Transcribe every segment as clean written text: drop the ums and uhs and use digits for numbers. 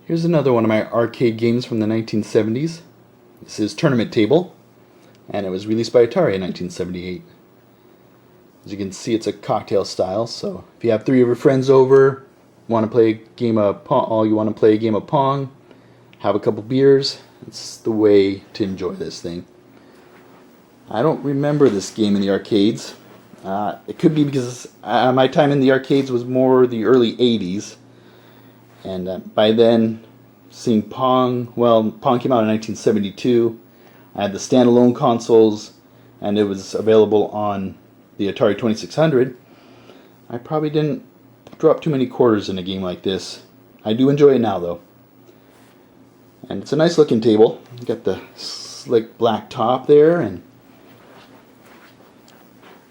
Here's another one of my arcade games from the 1970s. This is Tournament Table, and it was released by Atari in 1978. As you can see, it's a cocktail style, so if you have 3 of your friends over, want to play a game of Pong, have a couple beers, it's the way to enjoy this thing. I don't remember this game in the arcades. It could be because my time in the arcades was more the early 80s. And by then, seeing Pong, well, Pong came out in 1972. I had the standalone consoles, and it was available on the Atari 2600. I probably didn't drop too many quarters in a game like this. I do enjoy it now, though. And it's a nice looking table. You got the slick black top there, and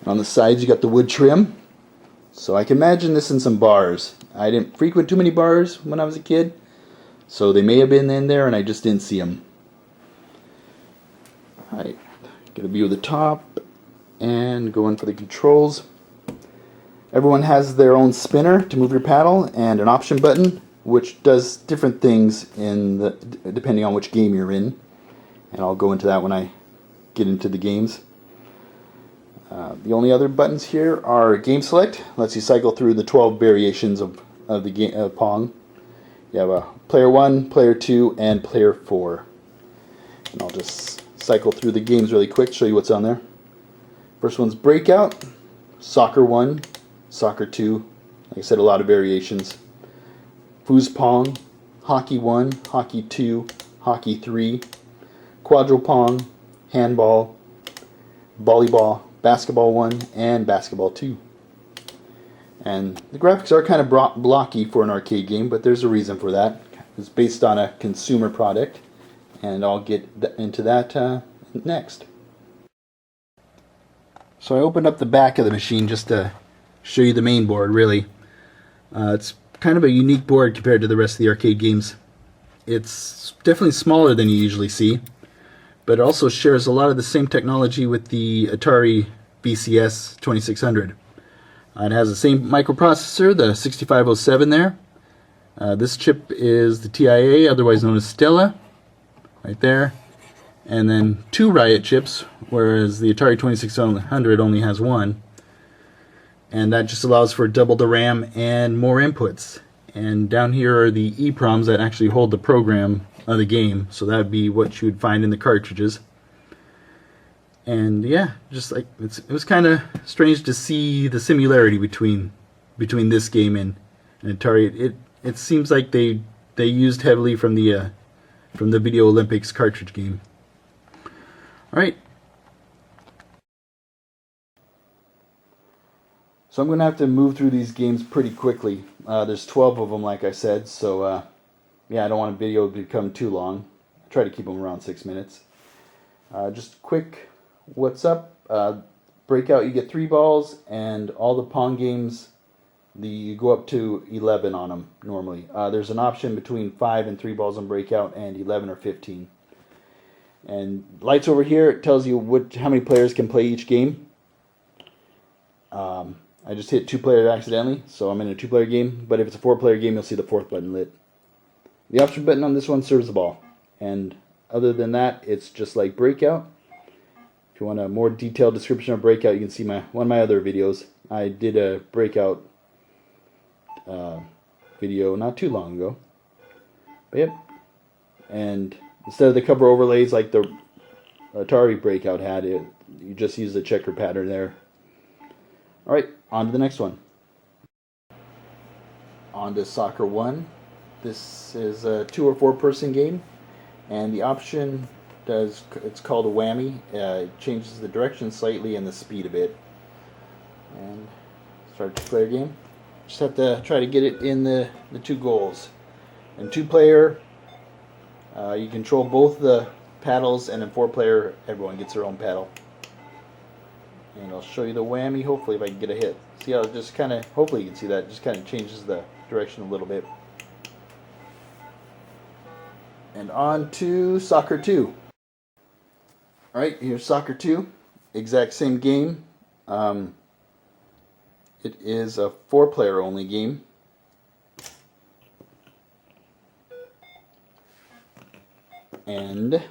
on the sides you got the wood trim. So I can imagine this in some bars. I didn't frequent too many bars when I was a kid, so they may have been in there and I just didn't see them. Alright, get a view of the top and go in for the controls. Everyone has their own spinner to move your paddle and an option button, which does different things depending on which game you're in. And I'll go into that when I get into the games. The only other buttons here are Game Select, lets you cycle through the 12 variations of the game of Pong. You have a Player 1, Player 2, and Player 4. And I'll just cycle through the games really quick, show you what's on there. First one's Breakout, Soccer 1, Soccer 2, like I said, a lot of variations. Foos Pong, Hockey 1, Hockey 2, Hockey 3, Quadro Pong, Handball, Volleyball, Basketball 1, and Basketball 2. And the graphics are kind of blocky for an arcade game, but there's a reason for that. It's based on a consumer product, and I'll get into that next. So I opened up the back of the machine just to show you the main board, really. It's kind of a unique board compared to the rest of the arcade games. It's definitely smaller than you usually see, but it also shares a lot of the same technology with the Atari VCS 2600. It has the same microprocessor, the 6507 there. This chip is the TIA, otherwise known as Stella, right there. And then 2 Riot chips, whereas the Atari 2600 only has 1. And that just allows for double the RAM and more inputs. And down here are the EEPROMs that actually hold the program of the game, so that would be what you would find in the cartridges. And yeah, just like it was kind of strange to see the similarity between this game and Atari. It seems like they used heavily from the Video Olympics cartridge game. All right. So I'm going to have to move through these games pretty quickly. There's 12 of them, like I said, so yeah, I don't want a video to become too long. I try to keep them around 6 minutes. Just quick, what's up? Breakout, you get 3 balls, and all the Pong games, you go up to 11 on them normally. There's an option between 5 and 3 balls on Breakout, and 11 or 15. And lights over here, it tells you how many players can play each game. I just hit 2 players accidentally, so I'm in a 2-player game. But if it's a 4-player game, you'll see the 4th button lit. The option button on this one serves the ball. And other than that, it's just like Breakout. If you want a more detailed description of Breakout, you can see one of my other videos. I did a Breakout video not too long ago. But yep. And instead of the cover overlays like the Atari Breakout had, you just use the checker pattern there. Alright, on to the next one. On to Soccer 1. This is a 2 or 4 person game, and the option it's called a whammy. It changes the direction slightly and the speed a bit. And start 2-player game. Just have to try to get it in the 2 goals. And 2-player, you control both the paddles, and in 4-player, everyone gets their own paddle. And I'll show you the whammy, hopefully, if I can get a hit. See how it just kind of, hopefully you can see that, it just kind of changes the direction a little bit. And on to Soccer 2. Alright, here's Soccer 2. Exact same game. It is a 4-player only game. And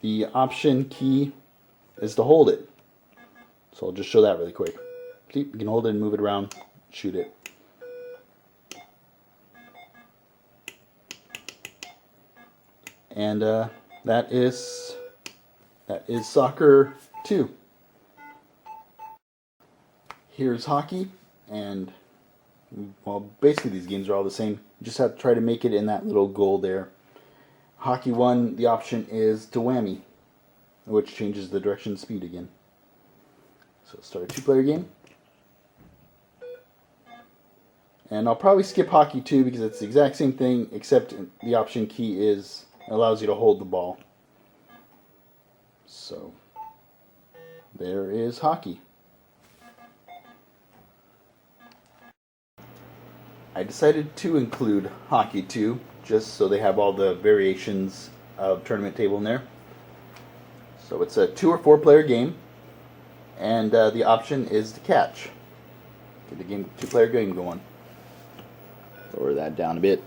the option key is to hold it. So I'll just show that really quick. See, you can hold it and move it around, shoot it. And that is soccer 2. Here's hockey, and well, basically these games are all the same. You just have to try to make it in that little goal there. Hockey 1, the option is to whammy, which changes the direction and speed again. So let's start a 2-player game. And I'll probably skip hockey 2 because it's the exact same thing, except the option key allows you to hold the ball. So there is hockey. I decided to include hockey 2 just so they have all the variations of tournament table in there. So it's a 2 or 4 player game, and the option is to catch. Get the 2-player game going. Lower that down a bit.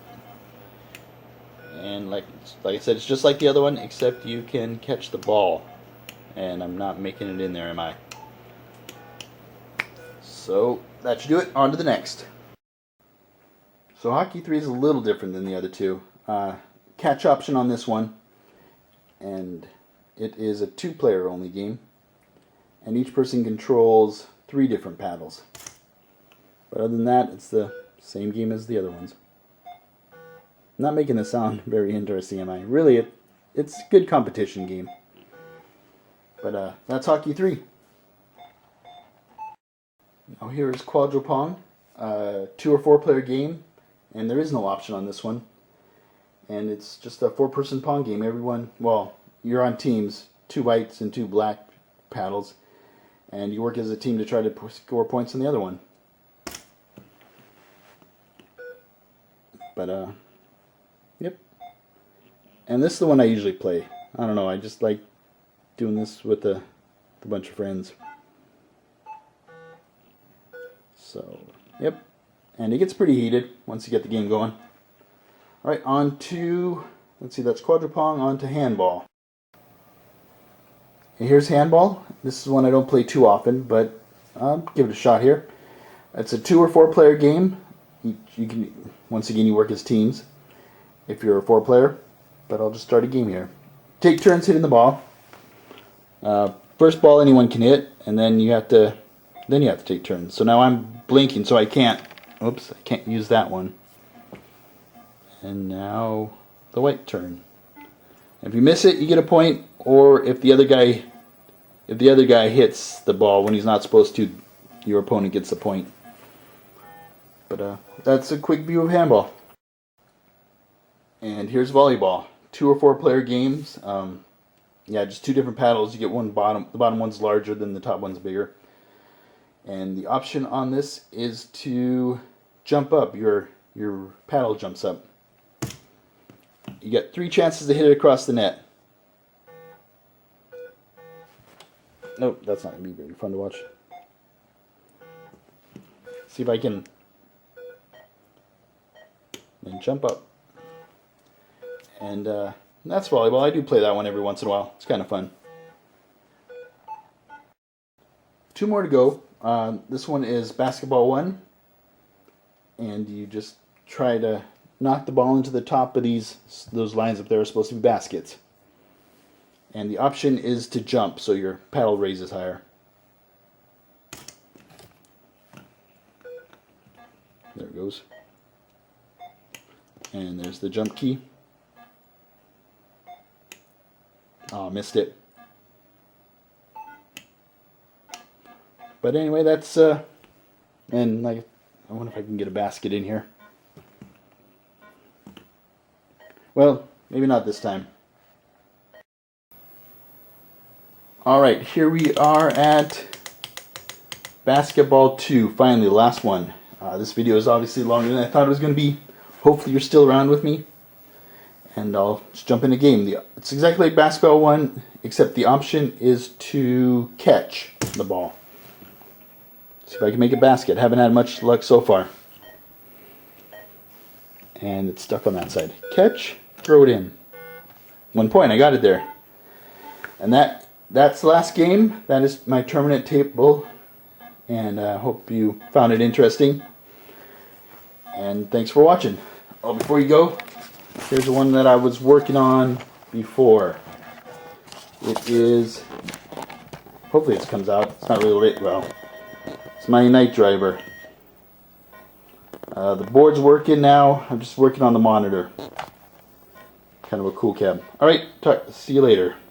And like I said, it's just like the other one, except you can catch the ball. And I'm not making it in there, am I? So that should do it. On to the next. So hockey 3 is a little different than the other 2. Catch option on this one, and it is a 2-player only game, and each person controls 3 different paddles. But other than that, it's the same game as the other ones. I'm not making this sound very interesting, am I? Really, it's a good competition game. But that's hockey 3. Now here is Quadrupong, 2 or 4 player game. And there is no option on this one. And it's just a 4-person pong game. Everyone, well, you're on teams, 2 whites and 2 black paddles. And you work as a team to try to score points on the other one. But, yep. And this is the one I usually play. I don't know, I just like doing this with a bunch of friends. So, yep. And it gets pretty heated once you get the game going. Alright, on to, let's see, that's Quadrupong, on to Handball. And here's Handball. This is one I don't play too often, but I'll give it a shot here. It's a 2 or 4 player game. You can, once again, you work as teams if you're a 4-player, but I'll just start a game here. Take turns hitting the ball. First ball anyone can hit, and then you have to take turns. So now I'm blinking, so I can't. Oops, I can't use that one. And now the white turn. If you miss it, you get a point, or if the other guy hits the ball when he's not supposed to, your opponent gets a point. But that's a quick view of handball. And here's volleyball. 2 or 4 player games. Yeah, just 2 different paddles. You get one bottom. The bottom one's larger than the top one's bigger. And the option on this is to jump up. Your paddle jumps up. You get 3 chances to hit it across the net. Nope, that's not going to be very fun to watch. See if I can then jump up. And that's volleyball. I do play that one every once in a while. It's kind of fun. 2 more to go. This one is basketball 1. And you just try to knock the ball into the top of those lines up there are supposed to be baskets. And the option is to jump, so your paddle raises higher. There it goes. And there's the jump key. Oh, missed it. But anyway, that's and like, I wonder if I can get a basket in here. Well, maybe not this time. Alright, here we are at Basketball 2, finally, the last one. This video is obviously longer than I thought it was going to be. Hopefully you're still around with me. And I'll just jump in the game. It's exactly like Basketball 1, except the option is to catch the ball. See if I can make a basket. Haven't had much luck so far. And it's stuck on that side. Catch, throw it in. 1 point. I got it there. And that's the last game. That is my tournament table. And I hope you found it interesting. And thanks for watching. Oh, before you go, here's the one that I was working on before. It is, hopefully this comes out. It's not really lit well. It's my night driver. The board's working now. I'm just working on the monitor. Kind of a cool cab. Alright, see you later.